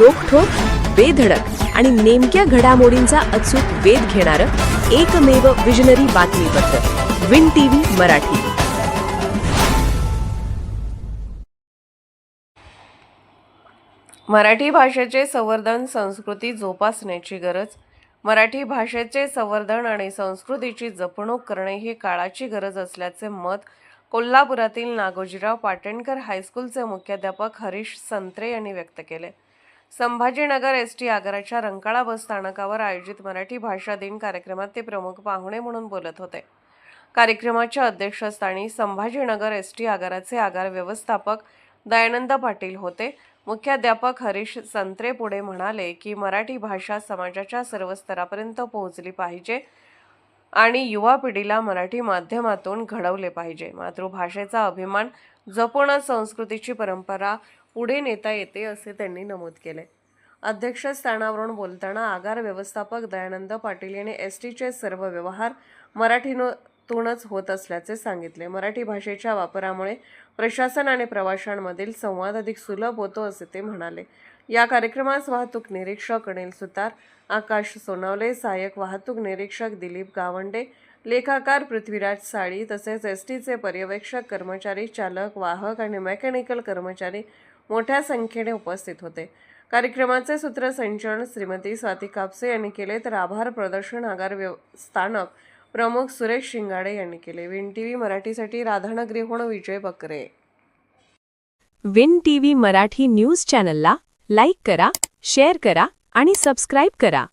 रोखठोक, बेधडक आणि नेमक्या घडामोडींचा अचूक वेध घेणारं एकमेव विजनरी बातमीपत्र विन टीव्ही मराठी. मराठी भाषेचे संवर्धन, संस्कृती जोपासण्याची गरज. मराठी भाषेचे संवर्धन आणि संस्कृतीची जपणूक करणे ही काळाची गरज असल्याचे मत कोल्हापुरातील नागोजीराव पाटणकर हायस्कूलचे मुख्याध्यापक हरीश संत्रे यांनी व्यक्त केले. संभाजीनगर एसटी आगाराच्या रंकाळा बस स्थानकावर आयोजित मराठी भाषा दिन कार्यक्रमात ते प्रमुख पाहुणे म्हणून बोलत होते. कार्यक्रमाच्या अध्यक्षस्थानी संभाजीनगर एसटी आगाराचे आगार व्यवस्थापक दयानंद पाटील होते. मुख्याध्यापक हरीश संत्रे पुढे म्हणाले की मराठी भाषा समाजाच्या सर्व स्तरापर्यंत पोहोचली पाहिजे आणि युवा पिढीला मराठी माध्यमातून घडवले पाहिजे. मातृभाषेचा अभिमान जपूनच संस्कृतीची परंपरा पुढे नेता येते असे त्यांनी नमूद केले. अध्यक्षस्थानावरून बोलताना आगार व्यवस्थापक दयानंद पाटील यांनी एसटीचे सर्व व्यवहार मराठीतूनच होत असल्याचे सांगितले. मराठी भाषेच्या वापरामुळे प्रशासन आणि प्रवाशांमधील संवाद अधिक सुलभ होतो असे ते म्हणाले. या कार्यक्रमास वाहतूक निरीक्षक अनिल सुतार, आकाश सोनवले, सहाय्यक वाहतूक निरीक्षक दिलीप गावंडे, लेखाकार पृथ्वीराज साळी तसेच एसटीचे पर्यवेक्षक, कर्मचारी, चालक, वाहक आणि मेकॅनिकल कर्मचारी मोठ्या संख्येने उपस्थित होते. कार्यक्रमाचे सूत्रसंचालन श्रीमती स्वाती कापसे यांनी केले तर आभार प्रदर्शन आगार स्थानक प्रमुख सुरेश शिंगाडे यांनी केले. विन टीव्ही मराठीसाठी राधानगरीहून विजय बकरे. विन टीव्ही मराठी न्यूज चॅनलला लाईक करा, शेअर करा आणि सबस्क्राईब करा.